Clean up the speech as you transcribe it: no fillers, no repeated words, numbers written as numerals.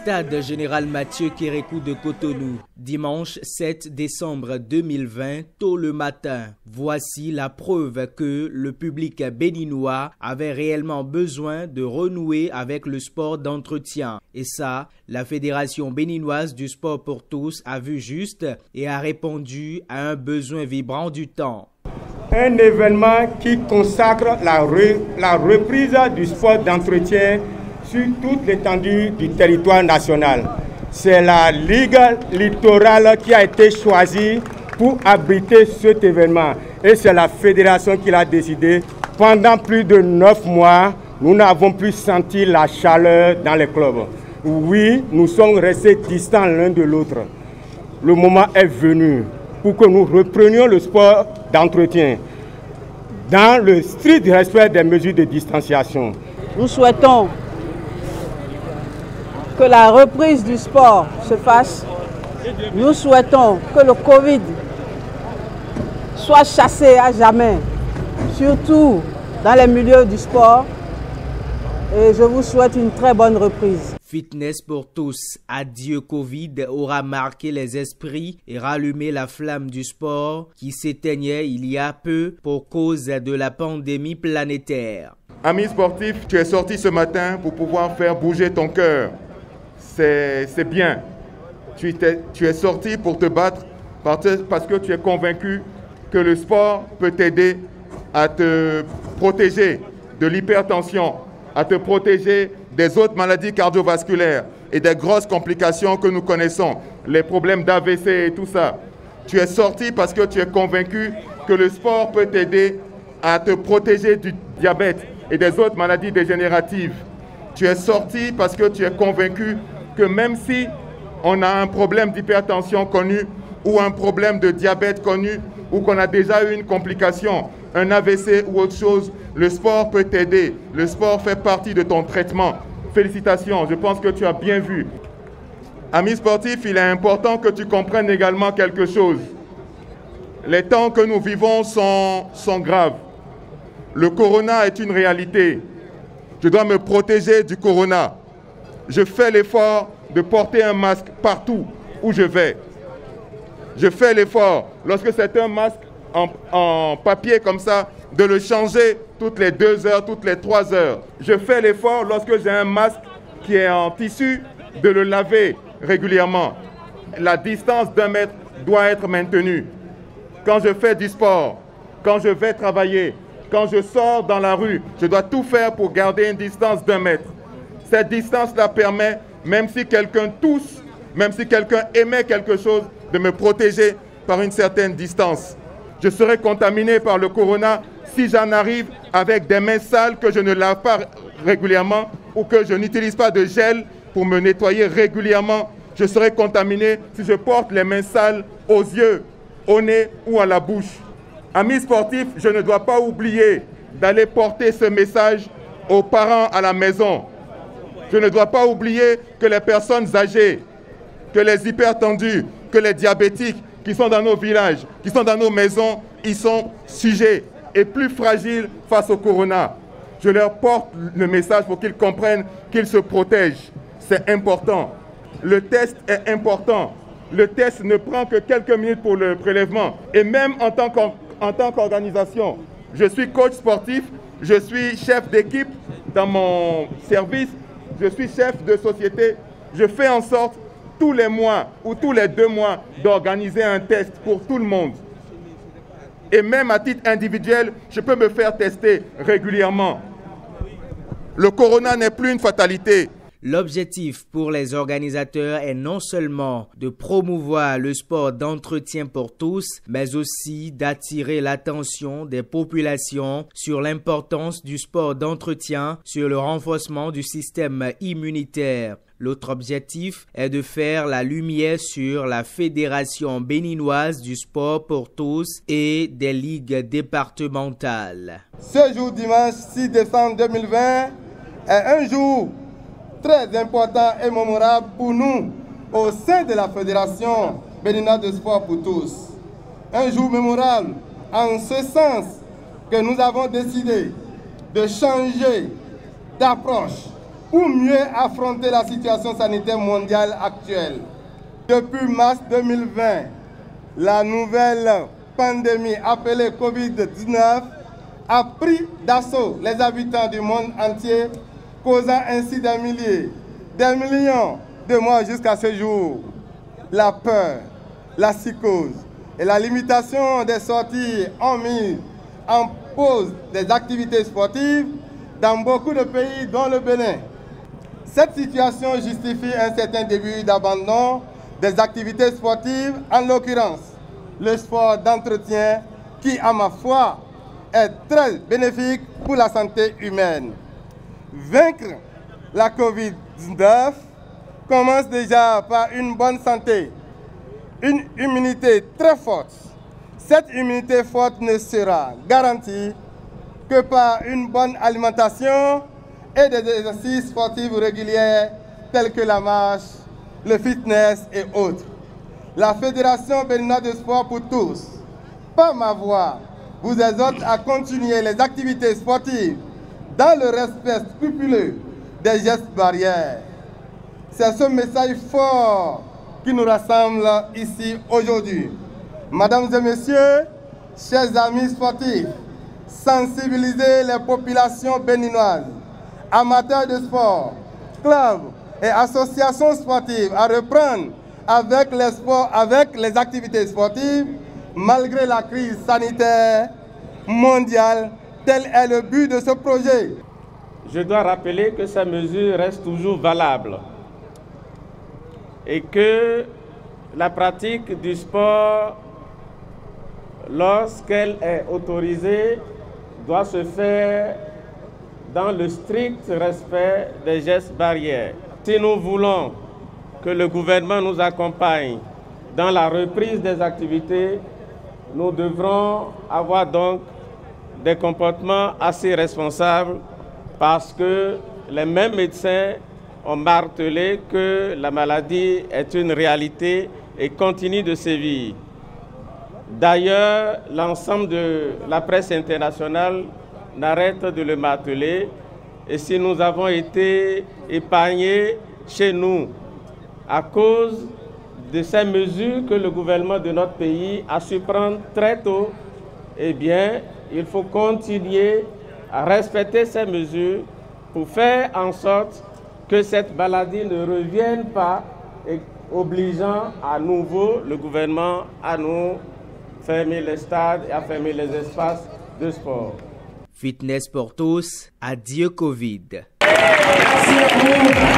Stade Général Mathieu Kérékou de Cotonou, dimanche 7 décembre 2020, tôt le matin. Voici la preuve que le public béninois avait réellement besoin de renouer avec le sport d'entretien. Et ça, la Fédération béninoise du sport pour tous a vu juste et a répondu à un besoin vibrant du temps. Un événement qui consacre la reprise du sport d'entretien sur toute l'étendue du territoire national. C'est la Ligue littorale qui a été choisie pour abriter cet événement. Et c'est la fédération qui l'a décidé. Pendant plus de 9 mois, nous n'avons plus senti la chaleur dans les clubs. Oui, nous sommes restés distants l'un de l'autre. Le moment est venu pour que nous reprenions le sport d'entretien dans le strict respect des mesures de distanciation. Nous souhaitons que la reprise du sport se fasse. Nous souhaitons que le Covid soit chassé à jamais, surtout dans les milieux du sport. Et je vous souhaite une très bonne reprise. Fitness pour tous, adieu Covid aura marqué les esprits et rallumé la flamme du sport qui s'éteignait il y a peu pour cause de la pandémie planétaire. Ami sportif, tu es sorti ce matin pour pouvoir faire bouger ton cœur. C'est bien. Tu es sorti pour te battre parce que tu es convaincu que le sport peut t'aider à te protéger de l'hypertension, à te protéger des autres maladies cardiovasculaires et des grosses complications que nous connaissons, les problèmes d'AVC et tout ça. Tu es sorti parce que tu es convaincu que le sport peut t'aider à te protéger du diabète et des autres maladies dégénératives. Tu es sorti parce que tu es convaincu que même si on a un problème d'hypertension connu ou un problème de diabète connu ou qu'on a déjà eu une complication, un AVC ou autre chose, le sport peut t'aider. Le sport fait partie de ton traitement. Félicitations, je pense que tu as bien vu. Amis sportifs, il est important que tu comprennes également quelque chose. Les temps que nous vivons sont graves. Le corona est une réalité. Je dois me protéger du corona. Je fais l'effort de porter un masque partout où je vais. Je fais l'effort, lorsque c'est un masque en papier comme ça, de le changer toutes les 2 heures, toutes les 3 heures. Je fais l'effort, lorsque j'ai un masque qui est en tissu, de le laver régulièrement. La distance d'1 mètre doit être maintenue. Quand je fais du sport, quand je vais travailler, quand je sors dans la rue, je dois tout faire pour garder une distance d'1 mètre. Cette distance-là permet, même si quelqu'un tousse, même si quelqu'un émet quelque chose, de me protéger par une certaine distance. Je serai contaminé par le corona si j'en arrive avec des mains sales que je ne lave pas régulièrement ou que je n'utilise pas de gel pour me nettoyer régulièrement. Je serai contaminé si je porte les mains sales aux yeux, au nez ou à la bouche. Amis sportifs, je ne dois pas oublier d'aller porter ce message aux parents à la maison. Je ne dois pas oublier que les personnes âgées, que les hypertendus, que les diabétiques qui sont dans nos villages, qui sont dans nos maisons, ils sont sujets et plus fragiles face au corona. Je leur porte le message pour qu'ils comprennent qu'ils se protègent. C'est important. Le test est important. Le test ne prend que quelques minutes pour le prélèvement. Et même en tant qu'organisation, je suis coach sportif, je suis chef d'équipe dans mon service, je suis chef de société. Je fais en sorte tous les mois ou tous les 2 mois d'organiser un test pour tout le monde. Et même à titre individuel, je peux me faire tester régulièrement. Le corona n'est plus une fatalité. L'objectif pour les organisateurs est non seulement de promouvoir le sport d'entretien pour tous, mais aussi d'attirer l'attention des populations sur l'importance du sport d'entretien, sur le renforcement du système immunitaire. L'autre objectif est de faire la lumière sur la Fédération béninoise du sport pour tous et des ligues départementales. Ce jour dimanche 6 décembre 2020 est un jour très important et mémorable pour nous au sein de la Fédération béninoise de sport pour tous. Un jour mémorable en ce sens que nous avons décidé de changer d'approche pour mieux affronter la situation sanitaire mondiale actuelle. Depuis mars 2020, la nouvelle pandémie appelée Covid-19 a pris d'assaut les habitants du monde entier, causant ainsi des milliers, des millions de morts jusqu'à ce jour. La peur, la psychose et la limitation des sorties ont mis en pause des activités sportives dans beaucoup de pays, dont le Bénin. Cette situation justifie un certain début d'abandon des activités sportives, en l'occurrence le sport d'entretien qui, à ma foi, est très bénéfique pour la santé humaine. Vaincre la Covid-19 commence déjà par une bonne santé, une immunité très forte. Cette immunité forte ne sera garantie que par une bonne alimentation et des exercices sportifs réguliers tels que la marche, le fitness et autres. La Fédération béninoise de sport pour tous, par ma voix, vous exhorte à continuer les activités sportives dans le respect scrupuleux des gestes barrières. C'est ce message fort qui nous rassemble ici aujourd'hui. Mesdames et messieurs, chers amis sportifs, sensibiliser les populations béninoises, amateurs de sport, clubs et associations sportives à reprendre avec les activités sportives malgré la crise sanitaire mondiale. Tel est le but de ce projet. Je dois rappeler que ces mesures restent toujours valables et que la pratique du sport, lorsqu'elle est autorisée, doit se faire dans le strict respect des gestes barrières. Si nous voulons que le gouvernement nous accompagne dans la reprise des activités, nous devrons avoir donc des comportements assez responsables parce que les mêmes médecins ont martelé que la maladie est une réalité et continue de sévir. D'ailleurs, l'ensemble de la presse internationale n'arrête de le marteler. Et si nous avons été épargnés chez nous à cause de ces mesures que le gouvernement de notre pays a su prendre très tôt, eh bien, il faut continuer à respecter ces mesures pour faire en sorte que cette maladie ne revienne pas, et obligeant à nouveau le gouvernement à nous fermer les stades et à fermer les espaces de sport. Fitness pour tous, adieu Covid. Merci à vous.